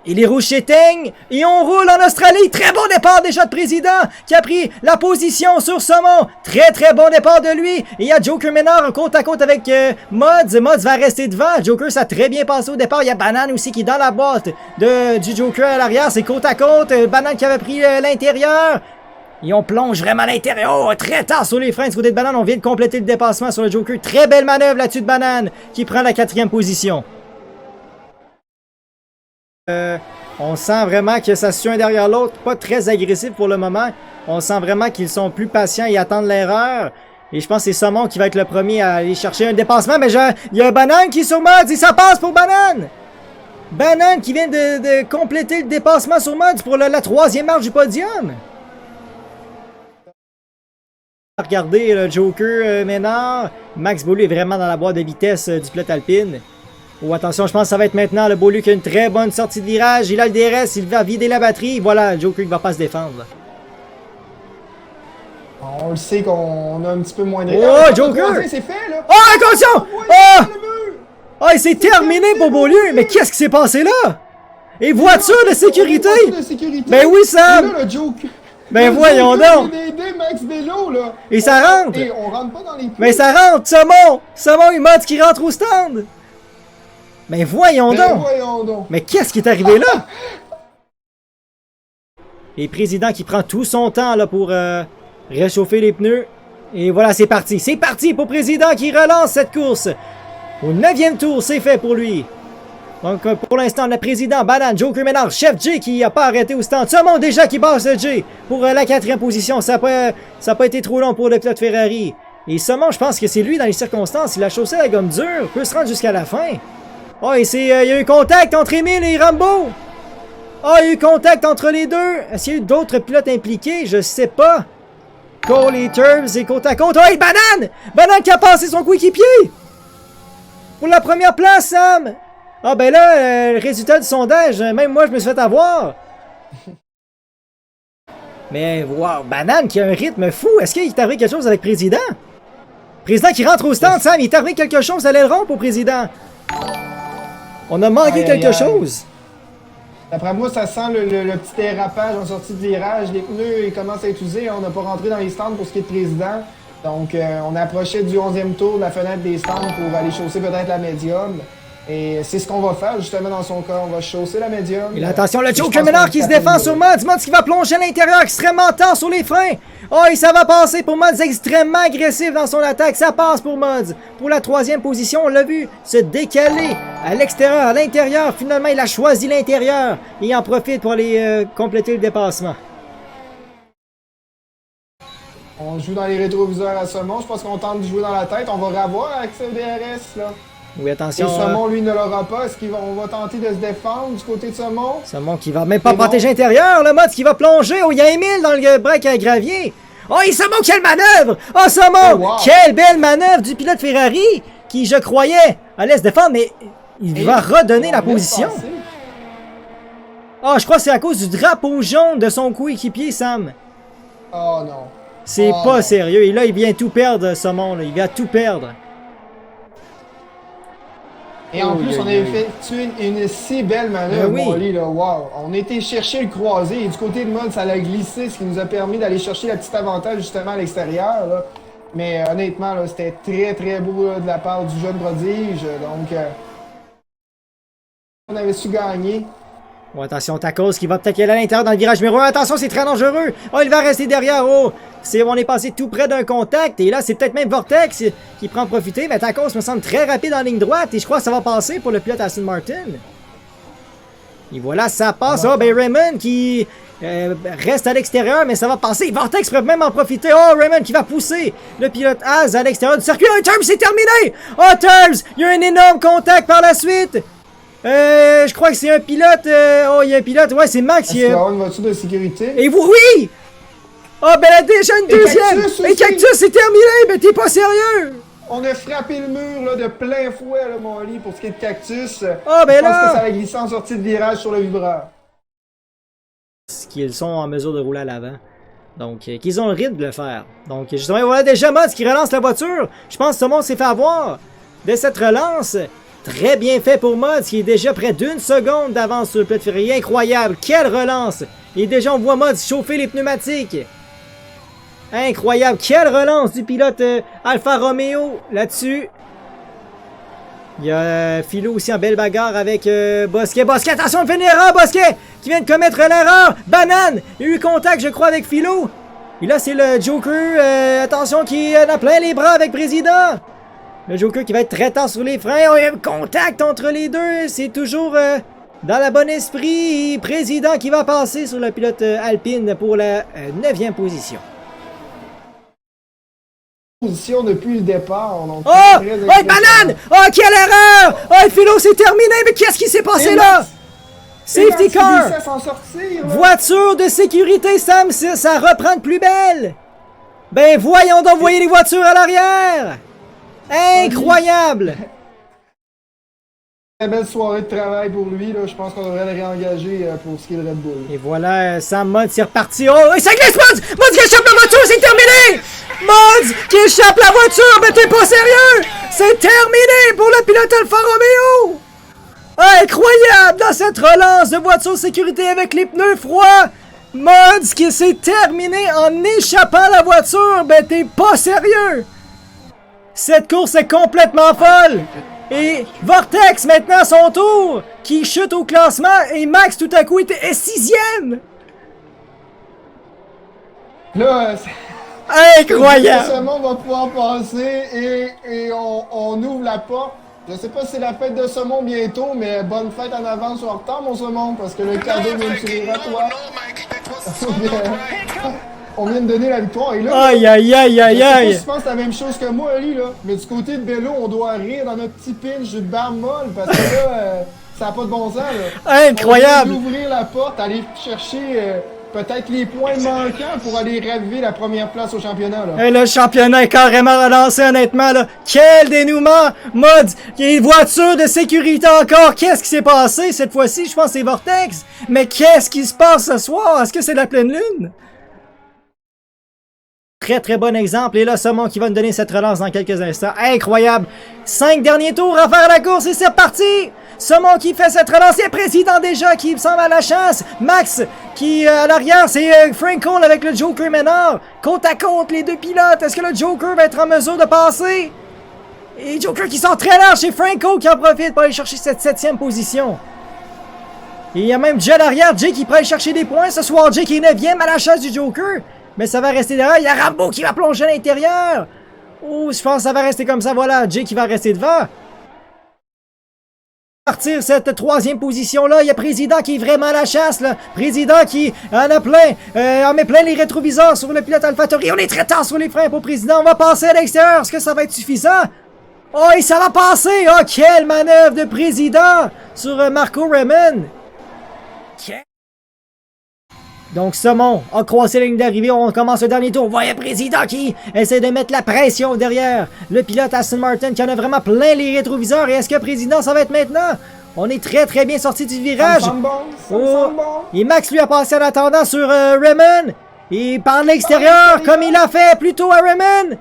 Et les rouges s'éteignent et on roule en Australie. Très bon départ déjà de président qui a pris la position sur Saumon. Très bon départ de lui. Et il y a Joker Ménard côte à côte avec Mods. Mods va rester devant. Joker, ça a très bien passé au départ. Il y a Banane aussi qui est dans la boîte du Joker à l'arrière. C'est côte à côte. Banane qui avait pris l'intérieur. Et on plonge vraiment à l'intérieur. Oh, très tard sur les freins du côté de Banane. On vient de compléter le dépassement sur le Joker. Très belle manœuvre là-dessus de Banane qui prend la 4e position. On sent vraiment que ça se suit un derrière l'autre, pas très agressif pour le moment. On sent vraiment qu'ils sont plus patients et attendent l'erreur. Et je pense que c'est Saumon qui va être le premier à aller chercher un dépassement. Mais il y a Banane qui est sur Mods et ça passe pour Banane! Banane qui vient de compléter le dépassement sur Mods pour la 3e marche du podium. Regardez le Joker Ménard. Max Beaulieu est vraiment dans la boîte de vitesse du pilote alpine. Oh, attention, je pense que ça va être maintenant le Beaulieu qui a une très bonne sortie de virage. Il a le DRS, il va vider la batterie. Voilà, le Joker qui va pas se défendre. On le sait qu'on a un petit peu moins de... Oh, Joker! C'est fait, là! Oh, attention! Oh! Oh, c'est terminé pour Beaulieu! Mais qu'est-ce qui s'est passé là? Et voiture de sécurité! Ben oui, Sam! Et là, le Joker... Ben voyons donc! Il a aidé Max Vélo, là! Et ça rentre! Et on rentre pas dans les pneus! Mais ça rentre! Saumon! Saumon et Mods qui rentrent au stand! Mais voyons donc! Mais qu'est-ce qui est arrivé là? Et président qui prend tout son temps là pour réchauffer les pneus. Et voilà, c'est parti. C'est parti pour président qui relance cette course. Au 9e tour, c'est fait pour lui. Donc pour l'instant, le président, Banane, Joker Ménard, Chef J qui n'a pas arrêté au stand. Saumon déjà qui passe le J pour la 4e position. Ça n'a pas été trop long pour le pilote Ferrari. Et Saumon, je pense que c'est lui dans les circonstances. Il a chaussé la gomme dure. Peut se rendre jusqu'à la fin. Oh, et il y a eu contact entre Émile et Rambo. Oh, il y a eu contact entre les deux. Est-ce qu'il y a eu d'autres pilotes impliqués? Je sais pas. Cole et Turbs et côte à côte. Oh, et Banane! Banane qui a passé son coéquipier! Pour la première place, Sam! Ah, ben là, le résultat du sondage, même moi, je me suis fait avoir. Mais, wow, Banane qui a un rythme fou. Est-ce qu'il est arrivé quelque chose avec Président? Président qui rentre au stand, Sam, il est arrivé quelque chose à l'aileron pour Président. On a manqué quelque chose. D'après moi, ça sent le petit dérapage en sortie de virage. Les pneus ils commencent à être usés. On n'a pas rentré dans les stands pour ce qui est de président. Donc, on approchait du 11e tour de la fenêtre des stands pour aller chausser peut-être la médium. Et c'est ce qu'on va faire justement dans son cas. On va chausser la médium. Et là, attention, le Joker Ménard qui se défend sur Mods. Mods qui va plonger à l'intérieur extrêmement tard sur les freins. Oh, et ça va passer pour Mods extrêmement agressif dans son attaque. Ça passe pour Mods. Pour la 3e position, on l'a vu se décaler à l'extérieur, à l'intérieur. Finalement, il a choisi l'intérieur. Et il en profite pour aller compléter le dépassement. On joue dans les rétroviseurs à Saumon. Je pense qu'on tente de jouer dans la tête. On va revoir accès au DRS, là. Oui, attention. Et Saumon, lui, ne l'aura pas. Est-ce qu'on va tenter de se défendre du côté de Saumon? Saumon qui va même pas protéger l'intérieur. Le Mods qui va plonger. Oh, il y a Émile dans le break à gravier. Oh, et Saumon, quelle manœuvre! Oh, Saumon! Oh, wow. Quelle belle manœuvre du pilote Ferrari qui, je croyais, allait se défendre, mais il va redonner la position. Oh, je crois que c'est à cause du drapeau jaune de son coéquipier, Sam. Oh non. C'est pas sérieux. Et là, il vient tout perdre, Saumon. Là. Il vient tout perdre. Et en plus, on avait fait une si belle manœuvre, Molly, là. Wow. On était chercher le croisé et du côté de Mod, ça l'a glissé, ce qui nous a permis d'aller chercher le petit avantage justement à l'extérieur, là. Mais honnêtement, là, c'était très beau là, de la part du jeune prodige. Donc, on avait su gagner. Oh, attention, Tacos qui va peut-être aller à l'intérieur dans le virage numéro 1. Attention, c'est très dangereux. Oh, il va rester derrière. Oh, on est passé tout près d'un contact. Et là, c'est peut-être même Vortex qui prend profiter. Mais Tacos me semble très rapide en ligne droite. Et je crois que ça va passer pour le pilote Aston Martin. Et voilà, ça passe. Oh, ben Raymond qui reste à l'extérieur, mais ça va passer. Vortex peut même en profiter. Oh, Raymond qui va pousser le pilote Az à l'extérieur du circuit. Oh, Turbs, c'est terminé. Oh, Turbs, il y a un énorme contact par la suite. Je crois que c'est un pilote. Oh, il y a un pilote. Ouais, c'est Max. Est-ce qu'il y a une voiture de sécurité? Et vous, oui! Oh, ben là, déjà une deuxième! Et Cactus, c'est terminé! Mais t'es pas sérieux! On a frappé le mur là, de plein fouet, là, mon lit, pour ce qui est de Cactus. Oh, ben je pense là! que ça va glisser en sortie de virage sur le vibreur. Qu'ils sont en mesure de rouler à l'avant. Donc, qu'ils ont le rythme de le faire. Donc, justement, voilà déjà Mods qui relance la voiture. Je pense que tout le monde s'est fait avoir. Dès cette relance. Très bien fait pour Mods qui est déjà près d'une seconde d'avance sur le pilote Ferrari. Incroyable, quelle relance! Et déjà on voit Mods chauffer les pneumatiques. Incroyable, quelle relance du pilote Alfa Romeo là-dessus. Il y a Philo aussi en belle bagarre avec Bosquet. Bosquet, attention, il fait une erreur, Bosquet qui vient de commettre l'erreur. Banane, il y a eu contact, je crois, avec Philo. Et là, c'est le Joker, attention, qui en a plein les bras avec Président. Le Joker qui va être très tard sur les freins. Oh, il y a un contact entre les deux. C'est toujours dans le bon esprit. Président qui va passer sur le pilote Alpine pour la 9e position. Position depuis le départ. Donc Oh! Oh, banane! Oh, quelle erreur! Oh, Philo, c'est terminé! Mais qu'est-ce qui s'est passé là? Safety car! Voiture de sécurité, Sam, ça reprend de plus belle! Ben voyons donc, voyez les voitures à l'arrière! Incroyable! Très belle soirée de travail pour lui, là. Je pense qu'on devrait le réengager pour ce qui est le Red Bull. Et voilà, Sam Mods c'est reparti. Oh, et ça glisse, Mods! Mods qui échappe la voiture, c'est terminé! Mods qui échappe la voiture, mais t'es pas sérieux! C'est terminé pour le pilote Alfa Romeo! Incroyable dans cette relance de voiture sécurité avec les pneus froids! Mods qui s'est terminé en échappant la voiture, ben t'es pas sérieux! Cette course est complètement folle! Et Vortex maintenant à son tour, qui chute au classement, et Max tout à coup est 6e! Là, incroyable! Ce monde va pouvoir passer et on ouvre la porte. Je sais pas si c'est la fête de saumon bientôt, mais bonne fête en avance ou en retard, mon saumon, parce que le cadeau vient de s'ouvrir à toi. On vient de donner la victoire. Et là, aïe aïe aïe aïe aïe! Je pense que c'est la même chose que moi, Ali, là. Mais du côté de Bello, on doit rire dans notre petit pinch de barbe molle, parce que là, ça n'a pas de bon sens, là. Incroyable! On vient d'ouvrir la porte, aller chercher peut-être les points manquants pour aller raviver la première place au championnat, là. Et le championnat est carrément relancé, honnêtement, là. Quel dénouement! Mods, il y a une voiture de sécurité encore. Qu'est-ce qui s'est passé cette fois-ci? Je pense que c'est Vortex. Mais qu'est-ce qui se passe ce soir? Est-ce que c'est la pleine lune? Très très bon exemple. Et là, Saumon qui va nous donner cette relance dans quelques instants. Incroyable! 5 derniers tours à faire la course et c'est reparti! Saumon qui fait cette relance. Et Président déjà qui semble à la chasse. Max qui à l'arrière, c'est Frank Cole avec le Joker Ménard. Côte à côte, les deux pilotes. Est-ce que le Joker va être en mesure de passer? Et Joker qui sort très large. C'est Frank Cole qui en profite pour aller chercher cette 7e position. Et il y a même Jay à l'arrière. Jay qui pourrait aller chercher des points ce soir. Jay qui est 9e à la chasse du Joker. Mais ça va rester derrière. Il y a Rambo qui va plonger à l'intérieur. Oh, je pense que ça va rester comme ça. Voilà, Jay qui va rester devant. Partir cette 3e position-là. Il y a Président qui est vraiment à la chasse. Là. Président qui en a plein. En met plein les rétroviseurs sur le pilote AlphaTauri. On est très tard sur les freins pour Président. On va passer à l'extérieur. Est-ce que ça va être suffisant? Oh, et ça va passer. Oh, quelle manœuvre de Président sur Marco Raymond. Donc, Saumon a croisé la ligne d'arrivée. On commence le dernier tour. Voyez Président qui essaie de mettre la pression derrière le pilote Aston Martin qui en a vraiment plein les rétroviseurs. Et est-ce que Président, ça va être maintenant? On est très très bien sorti du virage. Ça me semble bon. Et Max lui a passé en attendant sur Raymond. Et par l'extérieur, comme il a fait plutôt à Raymond.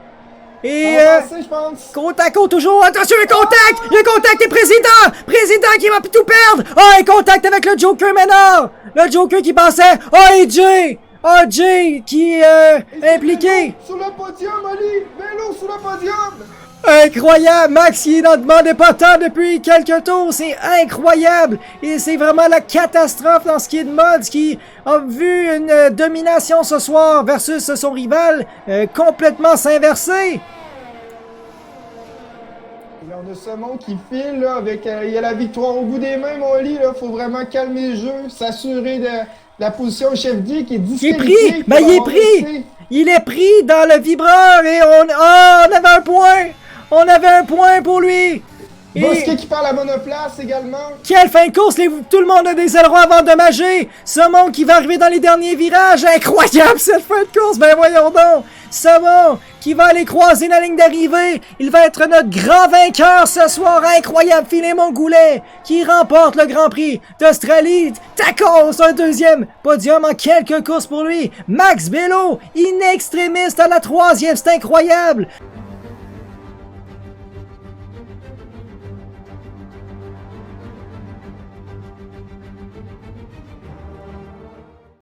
Et je pense. Côte à côte toujours. Attention, le contact! Le contact est Président! Président qui va tout perdre! Oh, et contact avec le Joker maintenant! Le Joker qui passait. Oh, et Jay! Oh, Jay qui est impliqué. Sur le podium, Ali! Vélo sur le podium! Incroyable! Max qui n'en demandait pas tant depuis quelques tours. C'est incroyable! Et c'est vraiment la catastrophe dans ce qui est de Mods qui a vu une domination ce soir versus son rival complètement s'inverser. Là, on a Saumon qui file là, avec il y a la victoire au bout des mains, mon Ali. Là, faut vraiment calmer le jeu, s'assurer de la position chef guide qui est disqualifié. Il est pris! Ben, il est pris! Il est pris dans le vibreur et on avait un point! On avait un point pour lui! Bosquet qui perd la monoplace également. Quelle fin de course! Tout le monde a des ailerons endommagés! Saumon qui va arriver dans les derniers virages! Incroyable cette fin de course! Ben voyons donc! Saumon qui va aller croiser la ligne d'arrivée! Il va être notre grand vainqueur ce soir! Incroyable! Philémon Goulet qui remporte le Grand Prix d'Australie! Tacos! Un 2e podium en quelques courses pour lui! Max Bello, in extremis à la 3e! C'est incroyable!